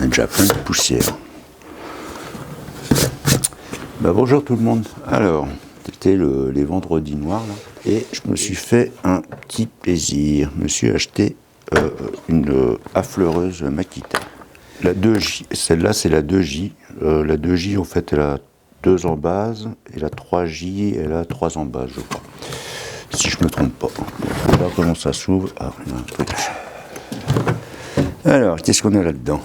a déjà plein de poussière. Bonjour tout le monde. Alors, c'était les vendredis noirs là, et je me suis fait un petit plaisir. Je me suis acheté une affleureuse Makita. La 2J, celle-là c'est la 2J. La 2J en fait elle a 2 en base, et la 3J elle a 3 en base je crois. Si je me trompe pas. On va voir comment ça s'ouvre. Ah, il y a un truc. Alors, qu'est-ce qu'on a là-dedans?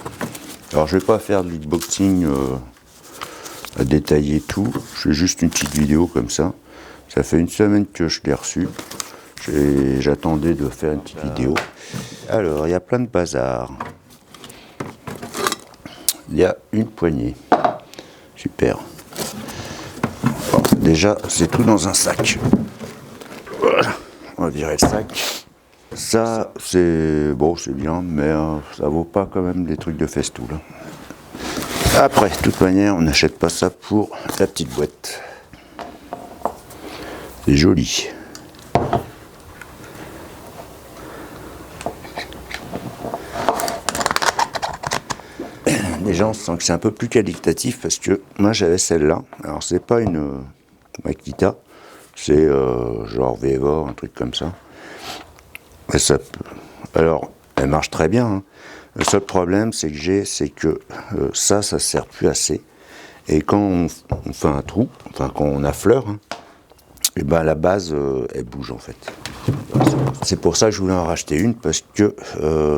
Alors je vais pas faire de l'unboxing à détailler tout, je fais juste une petite vidéo comme ça. Ça fait une semaine que je l'ai reçu. J'attendais de faire une petite vidéo. Alors, il y a plein de bazar. Il y a une poignée. Super. Bon, déjà, c'est tout dans un sac. Voilà. On va virer le sac. Ça, c'est bon, c'est bien, mais ça vaut pas quand même des trucs de festou là. Après, de toute manière, on n'achète pas ça pour la petite boîte. C'est joli. Déjà, on sent que c'est un peu plus qualitatif parce que moi j'avais celle-là. Alors, c'est pas une Makita, c'est genre Vevor, un truc comme ça. Et ça peut... Alors, elle marche très bien. Hein. Le seul problème, c'est que ça sert plus assez. Et quand on fait un trou, enfin quand on affleure, hein, et ben la base, elle bouge en fait. C'est pour ça que je voulais en racheter une, parce que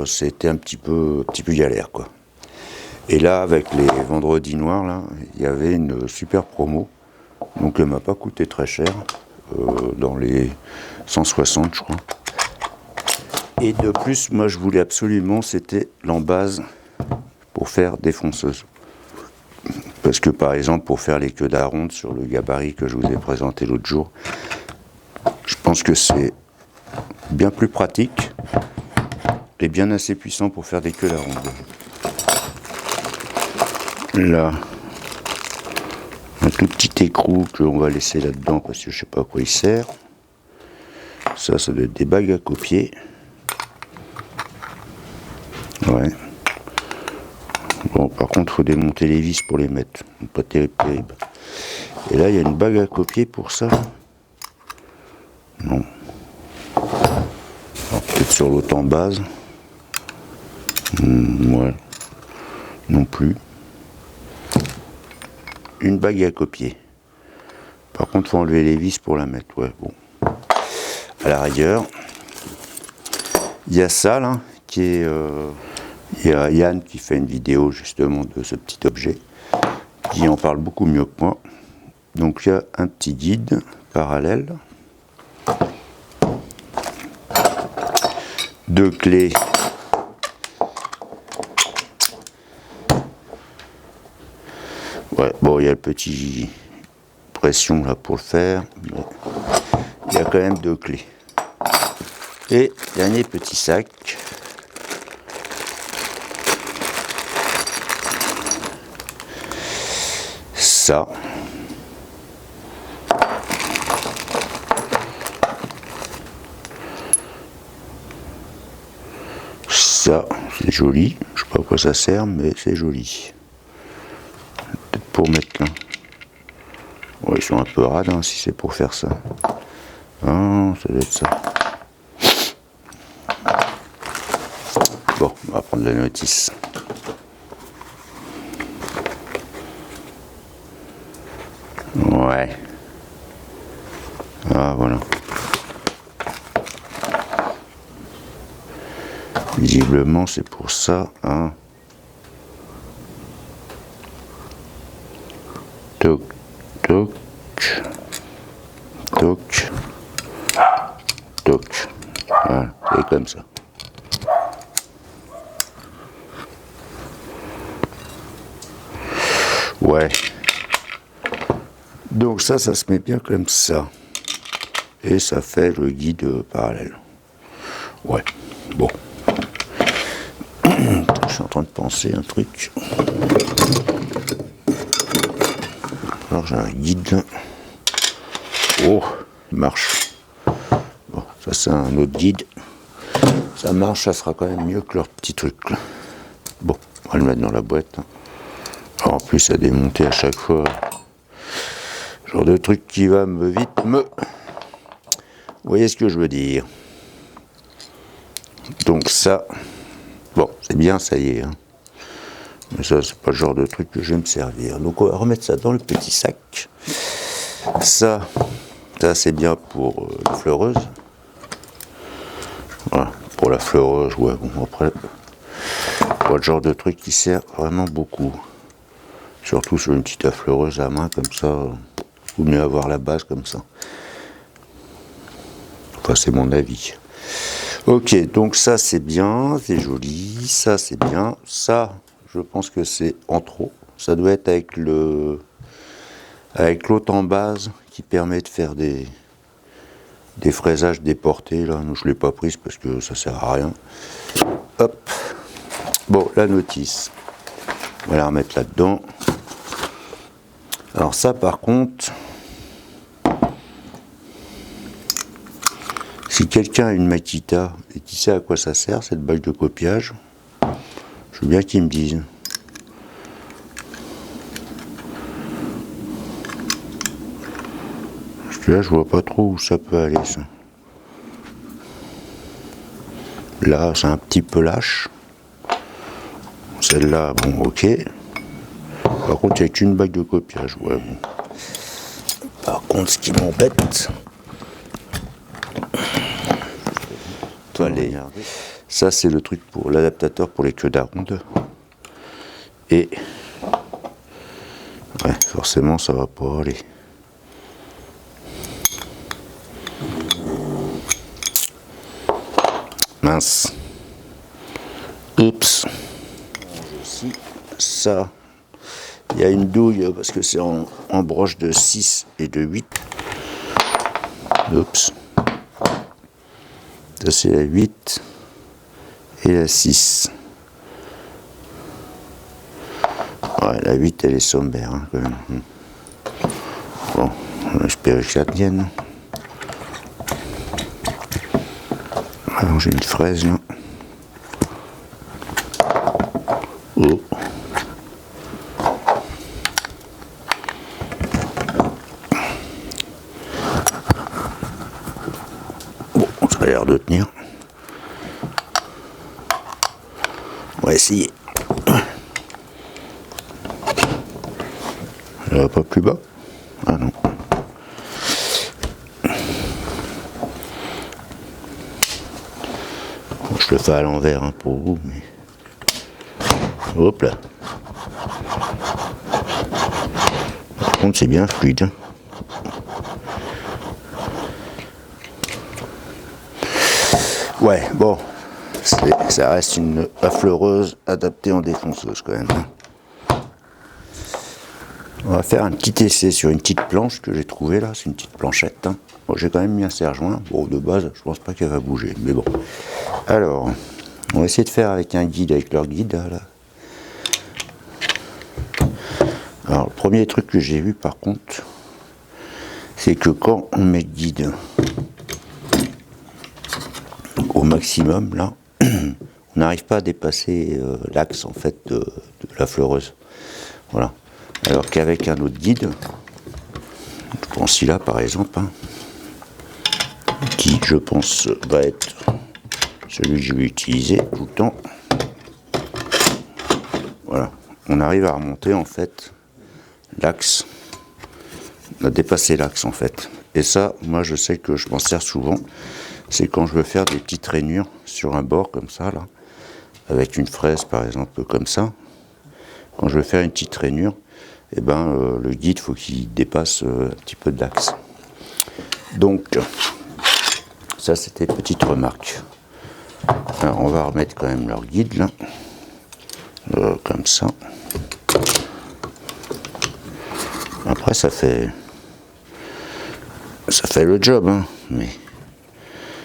c'était un petit peu galère, quoi. Et là, avec les vendredis noirs, là, il y avait une super promo. Donc elle m'a pas coûté très cher, dans les 160, je crois. Et de plus, moi je voulais absolument, c'était l'embase pour faire défonceuse. Parce que par exemple, pour faire les queues d'aronde sur le gabarit que je vous ai présenté l'autre jour, je pense que c'est bien plus pratique et bien assez puissant pour faire des queues d'aronde. Là, un tout petit écrou qu'on va laisser là-dedans parce que je sais pas à quoi il sert. Ça doit être des bagues à copier. Ouais. Bon, par contre, il faut démonter les vis pour les mettre. Pas terrible. Et là, il y a une bague à copier pour ça. Non. Alors, peut-être sur l'autre en base. Ouais. Non plus. Une bague à copier. Par contre, il faut enlever les vis pour la mettre. Ouais, bon. À la rigueur, il y a ça, là, qui est... Il y a Yann qui fait une vidéo justement de ce petit objet, qui en parle beaucoup mieux que moi. Donc il y a un petit guide parallèle, 2 clés, ouais, bon, il y a le petit pression là pour le faire, mais il y a quand même 2 clés. Et dernier petit sac. Ça. Ça, c'est joli. Je sais pas à quoi ça sert, mais c'est joli. Peut-être pour mettre là. Ouais, ils sont un peu rades hein, si c'est pour faire ça. Ah, ça doit être ça. Bon, on va prendre la notice. Ouais. Ah, voilà. Visiblement, c'est pour ça, hein. Toc, toc, toc, toc. Voilà, c'est comme ça. Ouais. Donc ça se met bien comme ça. Et ça fait le guide parallèle. Ouais, bon. Je suis en train de penser un truc. Alors j'ai un guide. Oh, il marche. Bon, ça c'est un autre guide. Ça marche, ça sera quand même mieux que leur petit truc là. Bon, On va le mettre dans la boîte. Alors, en plus, à démonter à chaque fois. Genre de truc qui va me vite me... Vous voyez ce que je veux dire. Donc ça... Bon, c'est bien, ça y est. Hein. Mais ça, c'est pas le genre de truc que je vais me servir. Donc on va remettre ça dans le petit sac. Ça c'est bien pour la fleureuse. Voilà, pour la fleureuse, ouais, bon, après, pas le genre de truc qui sert vraiment beaucoup. Surtout sur une petite affleureuse à main, comme ça, vaut mieux avoir la base comme ça. Enfin, c'est mon avis. Ok, donc ça c'est bien, c'est joli, ça c'est bien, ça, je pense que c'est en trop. Ça doit être avec l'autre en base qui permet de faire des fraisages déportés. Là, je ne l'ai pas prise parce que ça sert à rien. Hop. Bon, la notice. On va la remettre là-dedans. Alors ça, par contre, si quelqu'un a une Makita et qui sait à quoi ça sert, cette bague de copiage, je veux bien qu'il me dise. Parce que là, je vois pas trop où ça peut aller, ça. Là, c'est un petit peu lâche. Celle-là, bon, ok. Par contre, il n'y a qu'une bague de copiage, ouais, bon. Par contre, ce qui m'embête, ça, c'est le truc pour l'adaptateur pour les queues d'aronde. Et ouais, forcément, ça va pas aller. Mince. Oups. Ça, il y a une douille parce que c'est en broche de 6 et de 8. Oups. Ça, c'est la 8 et la 6. Ouais, la 8, elle est sommaire, hein, quand même. Bon, on va espérer que ça tienne. Alors, j'ai une fraise, là. Oh. Bon, ça a l'air de tenir. On va essayer. Ça va pas plus bas? Ah non. Bon, je le fais à l'envers hein, pour vous, mais... Hop là. Par contre, c'est bien fluide. Hein. Ouais, bon. Ça reste une affleureuse adaptée en défonceuse quand même. Hein. On va faire un petit essai sur une petite planche que j'ai trouvée là. C'est une petite planchette. Hein. Bon, j'ai quand même mis un serre-joint. Bon, de base, je pense pas qu'elle va bouger. Mais bon. Alors, on va essayer de faire avec un guide, avec leur guide. Là. Alors, le premier truc que j'ai vu par contre, c'est que quand on met le guide au maximum, là, on n'arrive pas à dépasser l'axe en fait de la fleureuse. Voilà. Alors qu'avec un autre guide, je pense celui-là par exemple, hein, qui je pense va être celui que je vais utiliser tout le temps. Voilà. On arrive à remonter en fait l'axe, on a dépassé l'axe en fait. Et ça, moi je sais que je m'en sers souvent, c'est quand je veux faire des petites rainures sur un bord comme ça là, avec une fraise par exemple comme ça. Quand je veux faire une petite rainure, et ben le guide faut qu'il dépasse un petit peu de l'axe. Donc ça c'était petite remarque. Alors on va remettre quand même leur guide là, comme ça. Après ça fait le job, hein, mais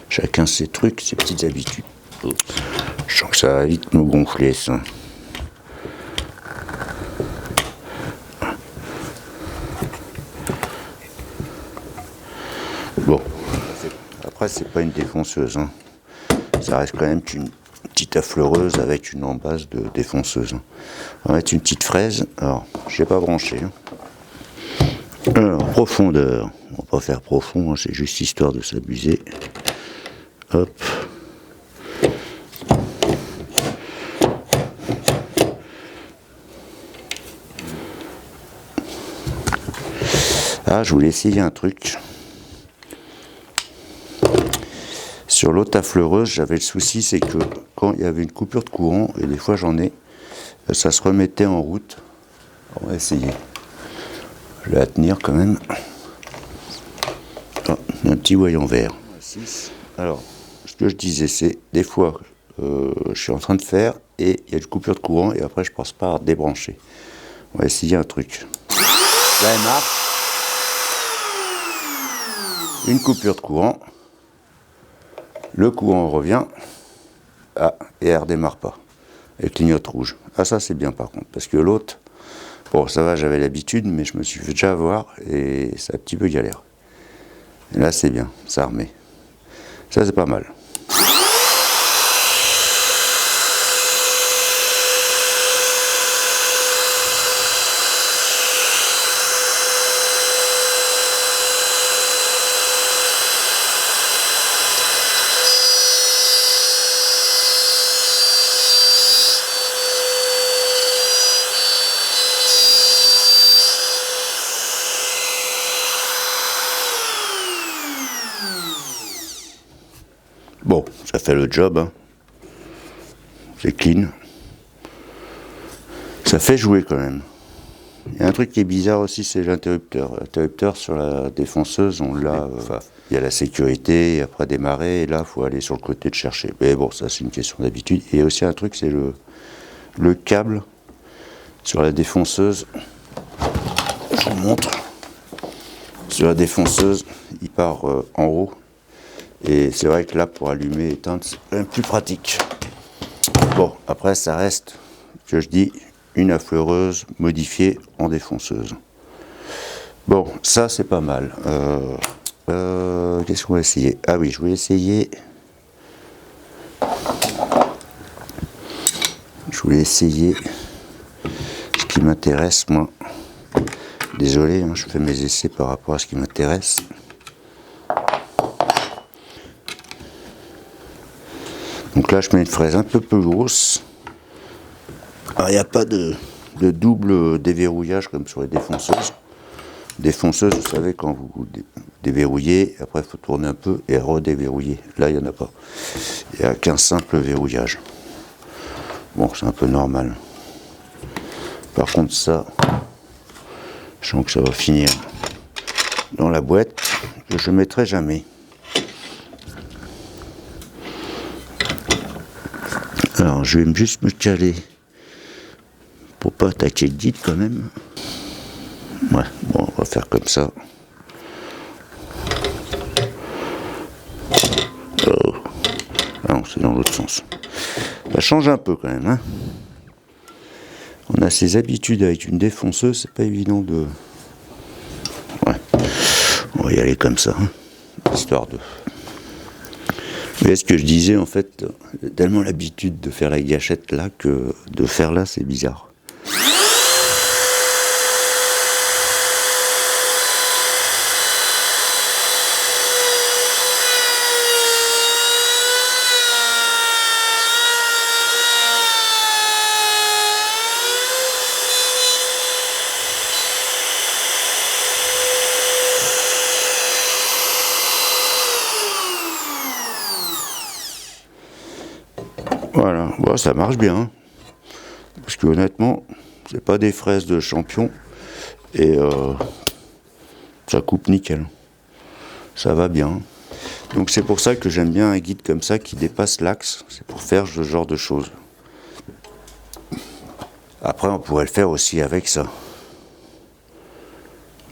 chacun ses trucs, ses petites habitudes. Je sens que ça va vite nous gonfler ça. Bon, après c'est pas une défonceuse, hein. Ça reste quand même une petite petite affleureuse avec une embase de défonceuse. On va mettre une petite fraise. Alors, je n'ai pas branché. Alors, profondeur. On va pas faire profond, c'est juste histoire de s'abuser. Hop. Ah, je voulais essayer un truc. Sur l'autre affleureuse, j'avais le souci, c'est que quand il y avait une coupure de courant, et des fois j'en ai, ça se remettait en route. On va essayer. Je vais la tenir quand même. Oh, un petit voyant vert. Alors, ce que je disais, c'est des fois, je suis en train de faire et il y a une coupure de courant et après je passe par débrancher. On va essayer un truc. Là, elle marche. Une coupure de courant. Le courant revient. Ah, et elle redémarre pas. Elle clignote rouge. Ah, ça c'est bien par contre, parce que l'autre, bon, ça va, j'avais l'habitude, mais je me suis fait déjà avoir et c'est un petit peu galère. Et là, c'est bien, ça remet. Ça, c'est pas mal. Bon, ça fait le job, hein. C'est clean. Ça fait jouer quand même. Il y a un truc qui est bizarre aussi, c'est l'interrupteur. L'interrupteur sur la défonceuse, on l'a. Il y a la sécurité, et après démarrer, et là, il faut aller sur le côté de chercher. Mais bon, ça, c'est une question d'habitude. Et il y a aussi un truc, c'est le câble sur la défonceuse. Je vous montre. Sur la défonceuse, il part en haut. Et c'est vrai que là, pour allumer et éteindre, c'est quand même plus pratique. Bon, après, ça reste, que je dis, une affleureuse modifiée en défonceuse. Bon, ça, c'est pas mal. Qu'est-ce qu'on va essayer? Ah oui, je voulais essayer... ce qui m'intéresse, moi. Désolé, hein, je fais mes essais par rapport à ce qui m'intéresse. Donc là, je mets une fraise un peu plus grosse. Alors, il n'y a pas de double déverrouillage comme sur les défonceuses. Défonceuse, vous savez, quand vous déverrouillez, après il faut tourner un peu et redéverrouiller. Là, il n'y en a pas. Il n'y a qu'un simple verrouillage. Bon, c'est un peu normal. Par contre, ça, je sens que ça va finir dans la boîte que je ne mettrai jamais. Alors, je vais juste me caler pour pas attaquer le guide quand même. Ouais, bon, on va faire comme ça. Oh. Ah non, c'est dans l'autre sens. Ça change un peu quand même, hein. On a ses habitudes avec une défonceuse, c'est pas évident de... Ouais, on va y aller comme ça, hein. Histoire de... Vous voyez ce que je disais, en fait, j'ai tellement l'habitude de faire la gâchette là que de faire là, c'est bizarre. Voilà, bon, ça marche bien, hein. Parce que honnêtement, c'est pas des fraises de champion et ça coupe nickel. Ça va bien. Donc c'est pour ça que j'aime bien un guide comme ça qui dépasse l'axe, c'est pour faire ce genre de choses. Après on pourrait le faire aussi avec ça.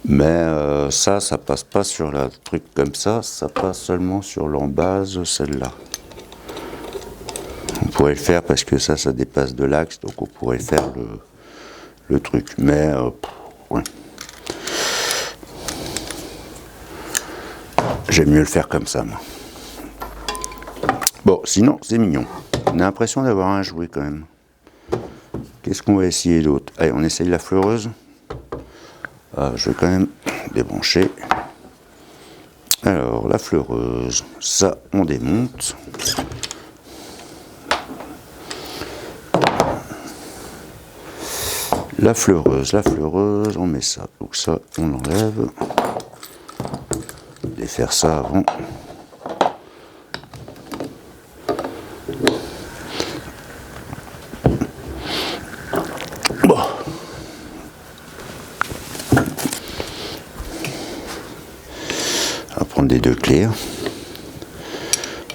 Mais ça passe pas sur la truc comme ça passe seulement sur l'embase, celle-là. On pourrait le faire parce que ça dépasse de l'axe, donc on pourrait faire le truc. Mais, ouais. J'aime mieux le faire comme ça, moi. Bon, sinon, c'est mignon. On a l'impression d'avoir un jouet quand même. Qu'est-ce qu'on va essayer d'autre? Allez, on essaye la fleureuse. Je vais quand même débrancher. Alors, la fleureuse, ça, on démonte. La fleureuse, on met ça. Donc ça, on l'enlève. Défaire ça avant. Bon. On va prendre des deux clés.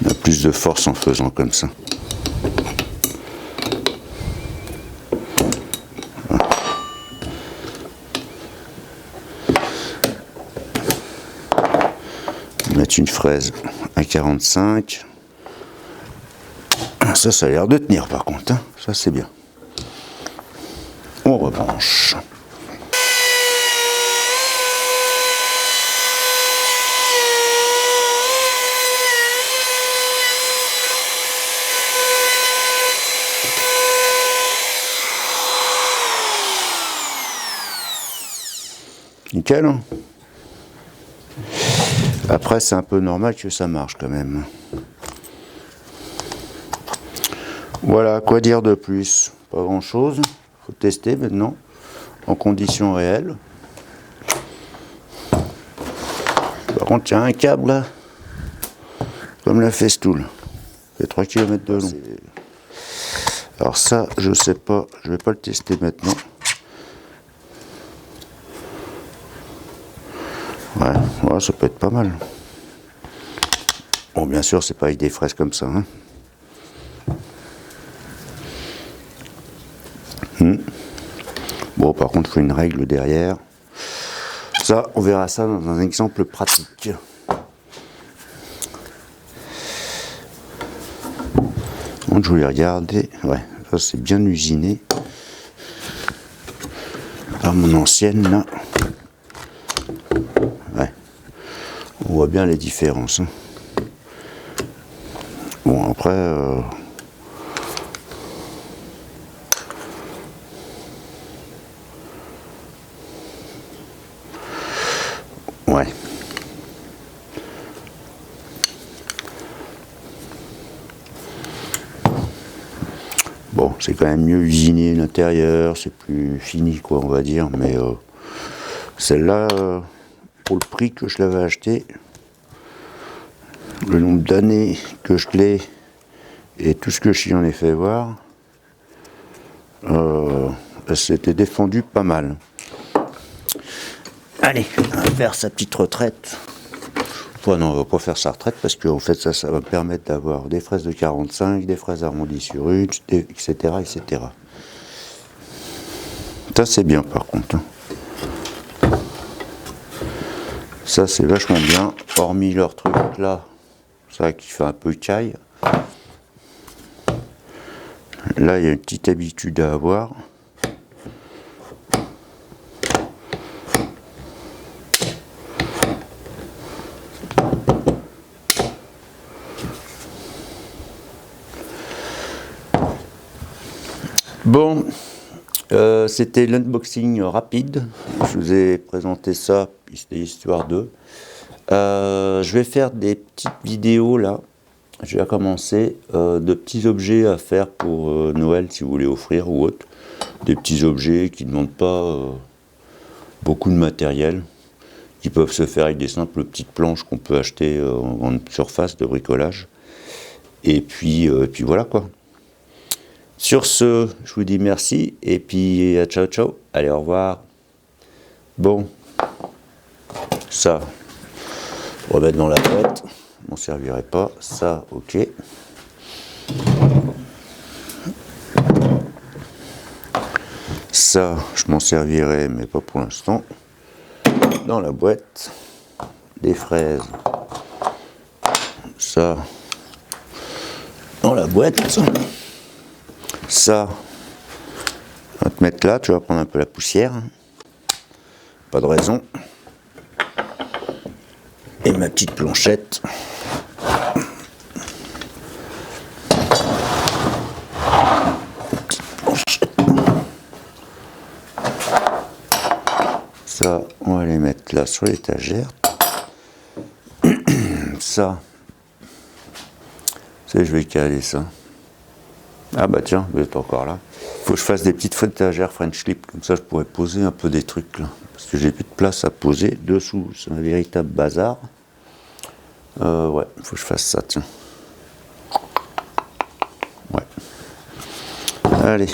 On a plus de force en faisant comme ça. Mettre une fraise à 45. Ça a l'air de tenir par contre, hein. Ça c'est bien. On rebranche. Nickel, hein. Après, c'est un peu normal que ça marche quand même. Voilà, quoi dire de plus? Pas grand chose. Faut tester maintenant en conditions réelles. Par contre, il y a un câble là, comme la festoule. Il fait 3 km de long. Alors ça, je sais pas, je vais pas le tester maintenant. Ouais, ça peut être pas mal. Bon, bien sûr, c'est pas avec des fraises comme ça, hein. Bon, par contre, il faut une règle derrière. Ça, on verra ça dans un exemple pratique. Donc, je voulais regarder. Ouais, ça c'est bien usiné. Par mon ancienne, là. Ouais. On voit bien les différences, hein. Bon, après... Ouais. Bon, c'est quand même mieux usiné l'intérieur, c'est plus fini, quoi, on va dire. Mais celle-là, pour le prix que je l'avais acheté, le nombre d'années que je l'ai et tout ce que je lui en ai fait voir, elle s'était défendue pas mal. Allez, on va faire sa petite retraite. Enfin non, on va pas faire sa retraite parce qu'en fait ça va me permettre d'avoir des fraises de 45, des fraises arrondies sur une, etc., etc. Ça c'est bien par contre, hein. Ça c'est vachement bien, hormis leur truc là, ça qui fait un peu caille. Là il y a une petite habitude à avoir. Bon, c'était l'unboxing rapide. Je vous ai présenté ça, puis c'était histoire d'eux. Je vais faire des petites vidéos là. Je vais commencer de petits objets à faire pour Noël si vous voulez offrir ou autre. Des petits objets qui ne demandent pas beaucoup de matériel, qui peuvent se faire avec des simples petites planches qu'on peut acheter en surface de bricolage. Et puis voilà quoi. Sur ce, je vous dis merci et puis ciao ciao. Allez, au revoir. Bon, ça, on va mettre dans la boîte. Je m'en servirai pas. Ça, ok. Ça, je m'en servirai, mais pas pour l'instant. Dans la boîte, des fraises. Ça, dans la boîte. Ça, on va te mettre là, tu vas prendre un peu la poussière. Pas de raison. Et ma petite planchette. Ça, on va les mettre là sur l'étagère. Ça, je vais caler ça. Ah bah tiens, vous êtes encore là. Faut que je fasse des petites étagères French Lip, comme ça je pourrais poser un peu des trucs là. Parce que j'ai plus de place à poser dessous, c'est un véritable bazar. Ouais, faut que je fasse ça, tiens. Ouais. Allez.